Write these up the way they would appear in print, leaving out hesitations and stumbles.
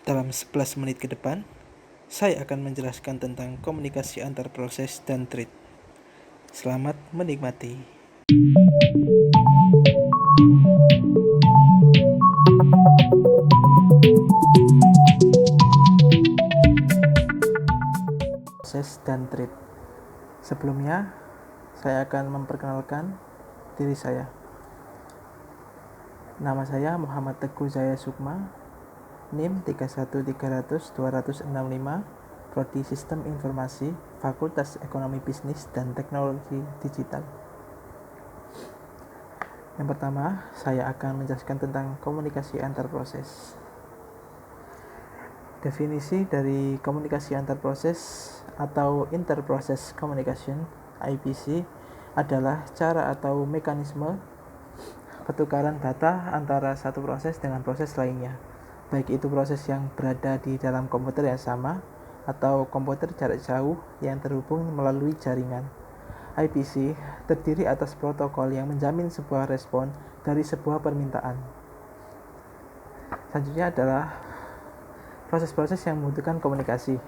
Dalam 11 menit ke depan, saya akan menjelaskan tentang komunikasi antar proses dan thread. Selamat menikmati. Proses dan thread. Sebelumnya, saya akan memperkenalkan diri saya. Nama saya Muhammad Teguh Jaya Sukma, NIM 31300-265, Prodi Sistem Informasi, Fakultas Ekonomi Bisnis dan Teknologi Digital. Yang pertama, saya akan menjelaskan tentang komunikasi antar proses. Definisi dari komunikasi antar proses atau Interprocess Communication (IPC) adalah cara atau mekanisme pertukaran data antara satu proses dengan proses lainnya, baik itu proses yang berada di dalam komputer yang sama atau komputer jarak jauh yang terhubung melalui jaringan. IPC terdiri atas protokol yang menjamin sebuah respon dari sebuah permintaan. Selanjutnya adalah proses-proses yang membutuhkan komunikasi.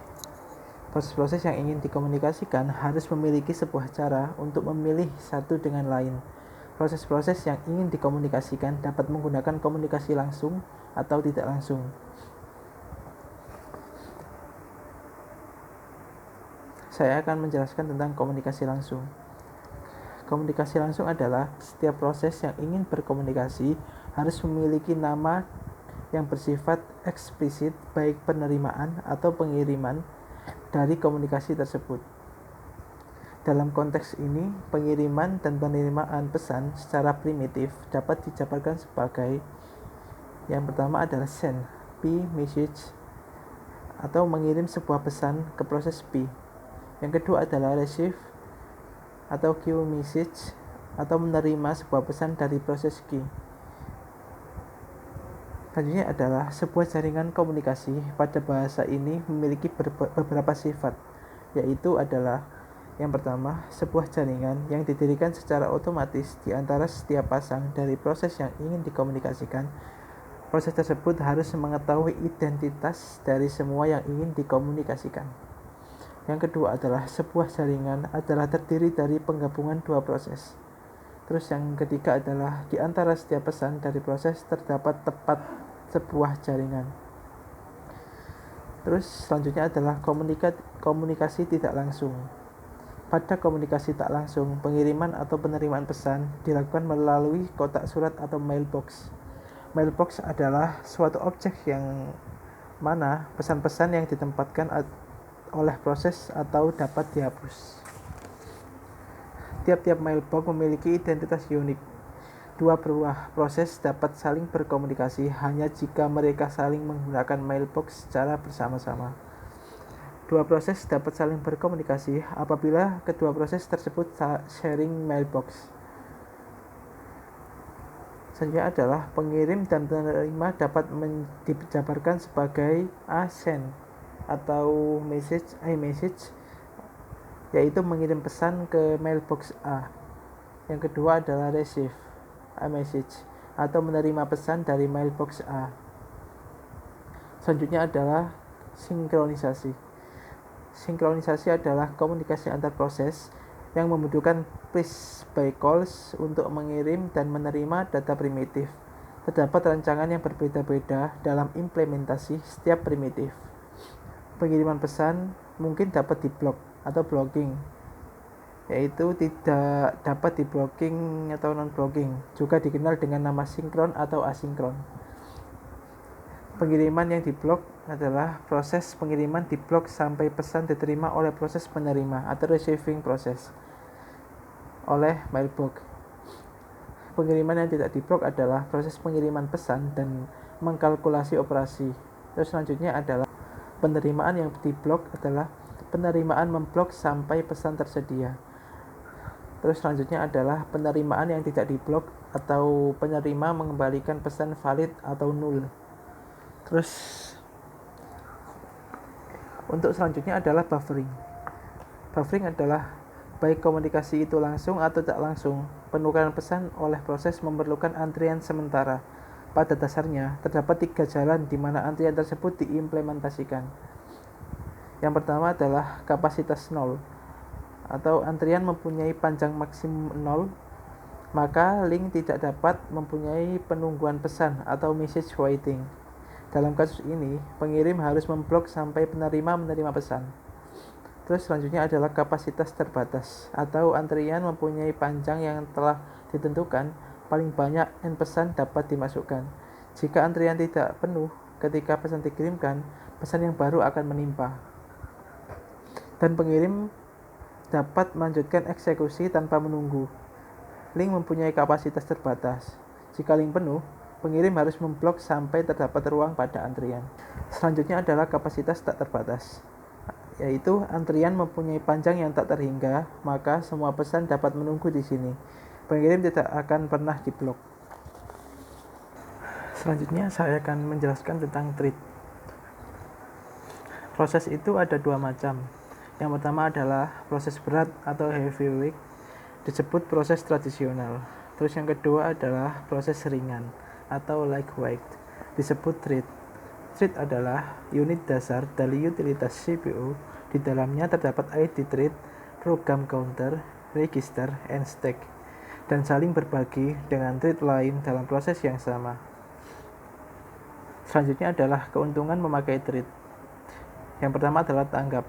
Proses-proses yang ingin dikomunikasikan harus memiliki sebuah cara untuk memilih satu dengan lain. Proses-proses yang ingin dikomunikasikan dapat menggunakan komunikasi langsung atau tidak langsung. Saya akan menjelaskan tentang komunikasi langsung. Komunikasi langsung adalah setiap proses yang ingin berkomunikasi harus memiliki nama yang bersifat eksplisit, baik penerimaan atau pengiriman dari komunikasi tersebut. Dalam konteks ini, pengiriman dan penerimaan pesan secara primitif dapat dijabarkan sebagai: yang pertama adalah send, P message, atau mengirim sebuah pesan ke proses P. Yang kedua adalah receive atau Q message, atau menerima sebuah pesan dari proses Q. Selanjutnya adalah sebuah jaringan komunikasi. Pada bahasa ini memiliki beberapa sifat, yaitu adalah: yang pertama, sebuah jaringan yang didirikan secara otomatis di antara setiap pasang dari proses yang ingin dikomunikasikan. Proses tersebut harus mengetahui identitas dari semua yang ingin dikomunikasikan. Yang kedua adalah sebuah jaringan adalah terdiri dari penggabungan dua proses. Terus yang ketiga adalah di antara setiap pesan dari proses terdapat tepat sebuah jaringan. Terus selanjutnya adalah komunikasi tidak langsung. Pada komunikasi tak langsung, pengiriman atau penerimaan pesan dilakukan melalui kotak surat atau mailbox. Mailbox adalah suatu objek yang mana pesan-pesan yang ditempatkan oleh proses atau dapat dihapus. Tiap-tiap mailbox memiliki identitas unik. Dua buah proses dapat saling berkomunikasi hanya jika mereka saling menggunakan mailbox secara bersama-sama. Dua proses dapat saling berkomunikasi apabila kedua proses tersebut sharing mailbox. Selanjutnya adalah pengirim dan penerima dapat dijabarkan sebagai A send atau iMessage, yaitu mengirim pesan ke mailbox A. Yang kedua adalah receive iMessage, atau menerima pesan dari mailbox A. Selanjutnya adalah sinkronisasi. Sinkronisasi adalah komunikasi antar proses yang membutuhkan push-by calls untuk mengirim dan menerima data primitif. Terdapat rancangan yang berbeda-beda dalam implementasi setiap primitif. Pengiriman pesan mungkin dapat diblok atau blocking, yaitu tidak dapat di-blocking atau non-blocking, juga dikenal dengan nama sinkron atau asinkron. Pengiriman yang diblok adalah proses pengiriman diblok sampai pesan diterima oleh proses penerima atau receiving process oleh mailbox. Pengiriman yang tidak diblok adalah proses pengiriman pesan dan mengkalkulasi operasi. Terus selanjutnya adalah penerimaan yang diblok adalah penerimaan memblok sampai pesan tersedia. Terus selanjutnya adalah penerimaan yang tidak diblok atau penerima mengembalikan pesan valid atau null. Terus untuk selanjutnya adalah buffering. Buffering adalah baik komunikasi itu langsung atau tak langsung, penukaran pesan oleh proses memerlukan antrian sementara. Pada dasarnya, terdapat 3 jalan di mana antrian tersebut diimplementasikan. Yang pertama adalah kapasitas 0, atau antrian mempunyai panjang maksimum 0, maka link tidak dapat mempunyai penungguan pesan atau message waiting. Dalam kasus ini, pengirim harus memblok sampai penerima menerima pesan. Terus selanjutnya adalah kapasitas terbatas, atau antrian mempunyai panjang yang telah ditentukan, paling banyak N pesan dapat dimasukkan. Jika antrian tidak penuh ketika pesan dikirimkan, pesan yang baru akan menimpa. Dan pengirim dapat melanjutkan eksekusi tanpa menunggu. Link mempunyai kapasitas terbatas. Jika link penuh, pengirim harus memblok sampai terdapat ruang pada antrian. Selanjutnya adalah kapasitas tak terbatas, yaitu antrian mempunyai panjang yang tak terhingga, maka semua pesan dapat menunggu di sini. Pengirim tidak akan pernah diblok. Selanjutnya saya akan menjelaskan tentang thread. Proses itu ada 2 macam. Yang pertama adalah proses berat atau heavyweight, disebut proses tradisional. Terus yang kedua adalah proses ringan atau lightweight, disebut thread. Thread adalah unit dasar dari utilitas CPU. Di dalamnya terdapat ID thread, program counter, register, and stack, dan saling berbagi dengan thread lain dalam proses yang sama. Selanjutnya adalah keuntungan memakai thread. Yang pertama adalah tanggap.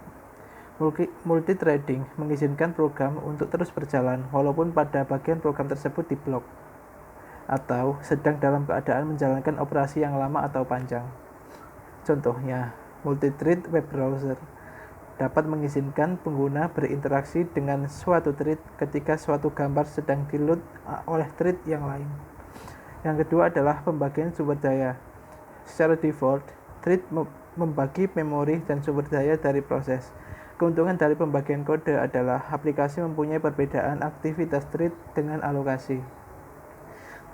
Multithreading mengizinkan program untuk terus berjalan walaupun pada bagian program tersebut diblok atau sedang dalam keadaan menjalankan operasi yang lama atau panjang. Contohnya, multithread web browser dapat mengizinkan pengguna berinteraksi dengan suatu thread ketika suatu gambar sedang di-load oleh thread yang lain. Yang kedua adalah pembagian sumber daya. Secara default, thread membagi memori dan sumber daya dari proses. Keuntungan dari pembagian kode adalah aplikasi mempunyai perbedaan aktivitas thread dengan alokasi.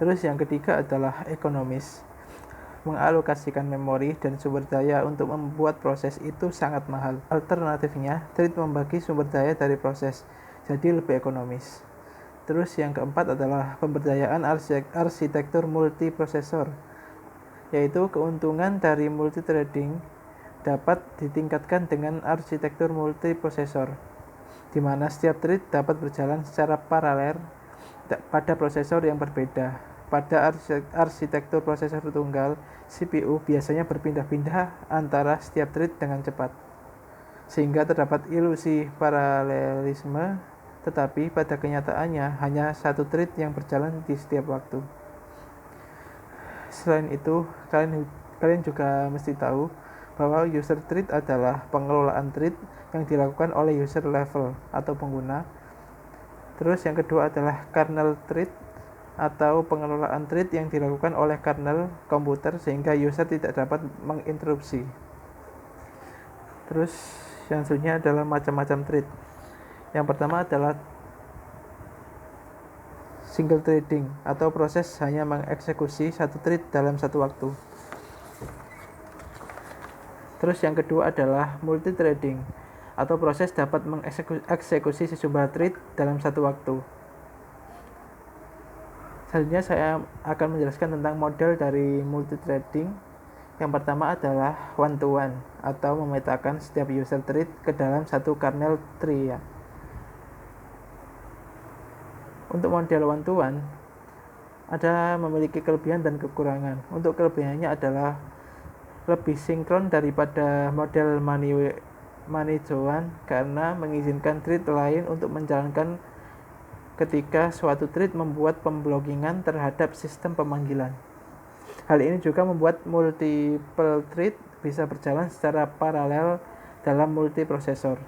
Terus yang ketiga adalah ekonomis. Mengalokasikan memori dan sumber daya untuk membuat proses itu sangat mahal. Alternatifnya, thread membagi sumber daya dari proses, jadi lebih ekonomis. Terus yang keempat adalah pemberdayaan arsitektur multiprosesor, yaitu keuntungan dari multithreading dapat ditingkatkan dengan arsitektur multiprosesor, di mana setiap thread dapat berjalan secara paralel pada prosesor yang berbeda. Pada arsitektur prosesor tunggal, CPU biasanya berpindah-pindah antara setiap thread dengan cepat, sehingga terdapat ilusi paralelisme, tetapi pada kenyataannya hanya satu thread yang berjalan di setiap waktu. Selain itu, kalian juga mesti tahu bahwa user thread adalah pengelolaan thread yang dilakukan oleh user level atau pengguna. Terus yang kedua adalah kernel thread atau pengelolaan thread yang dilakukan oleh kernel komputer sehingga user tidak dapat menginterupsi. Terus yang selanjutnya adalah macam-macam thread. Yang pertama adalah single threading atau proses hanya mengeksekusi satu thread dalam satu waktu. Terus yang kedua adalah multithreading atau proses dapat mengeksekusi sejumlah thread dalam satu waktu. Selanjutnya saya akan menjelaskan tentang model dari multithreading. Yang pertama adalah one-to-one atau memetakan setiap user thread ke dalam satu kernel tree. Untuk model one-to-one ada memiliki kelebihan dan kekurangan. Untuk kelebihannya adalah lebih sinkron daripada model many-to-one karena mengizinkan thread lain untuk menjalankan ketika suatu thread membuat pemblokingan terhadap sistem pemanggilan. Hal ini juga membuat multiple thread bisa berjalan secara paralel dalam multiprosesor.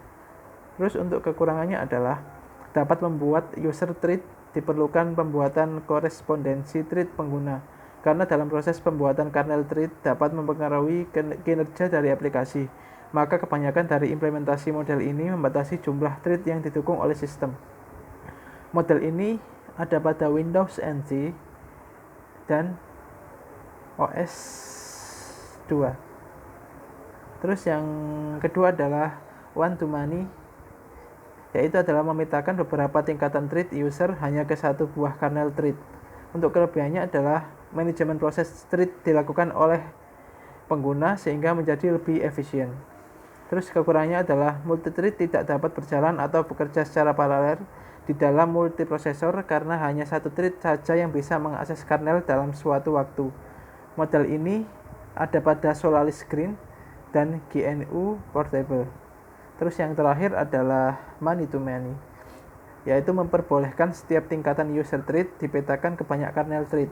Terus untuk kekurangannya adalah dapat membuat user thread diperlukan pembuatan korespondensi thread pengguna, karena dalam proses pembuatan kernel thread dapat mempengaruhi kinerja dari aplikasi. Maka kebanyakan dari implementasi model ini membatasi jumlah thread yang didukung oleh sistem. Model ini ada pada Windows NT dan OS 2. Terus yang kedua adalah one-to-many, yaitu adalah memetakan beberapa tingkatan thread user hanya ke satu buah kernel thread. Untuk kelebihannya adalah manajemen proses thread dilakukan oleh pengguna sehingga menjadi lebih efisien. Terus kekurangannya adalah multithread tidak dapat berjalan atau bekerja secara paralel di dalam multiprosesor karena hanya satu thread saja yang bisa mengakses kernel dalam suatu waktu. Model ini ada pada Solaris Green dan GNU Portable. Terus yang terakhir adalah many-to-many, yaitu memperbolehkan setiap tingkatan user thread dipetakan ke banyak kernel thread.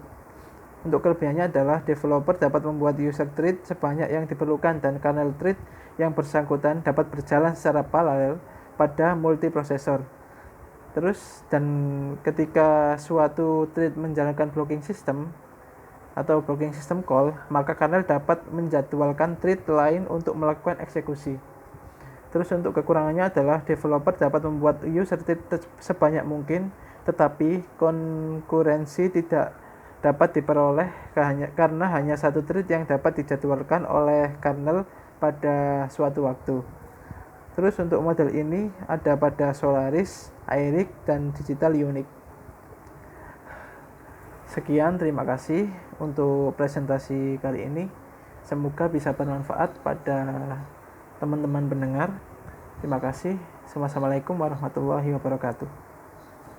Untuk kelebihannya adalah developer dapat membuat user thread sebanyak yang diperlukan dan kernel thread yang bersangkutan dapat berjalan secara paralel pada multiprosesor. Terus dan ketika suatu thread menjalankan blocking system atau blocking system call, maka kernel dapat menjadwalkan thread lain untuk melakukan eksekusi. Terus untuk kekurangannya adalah developer dapat membuat user thread sebanyak mungkin, tetapi konkurensi tidak dapat diperoleh karena hanya satu thread yang dapat dijadwalkan oleh kernel pada suatu waktu. Terus untuk model ini ada pada Solaris, Airic, dan Digital Unique. Sekian, terima kasih untuk presentasi kali ini. Semoga bisa bermanfaat pada teman-teman pendengar. Terima kasih. Wassalamualaikum warahmatullahi wabarakatuh.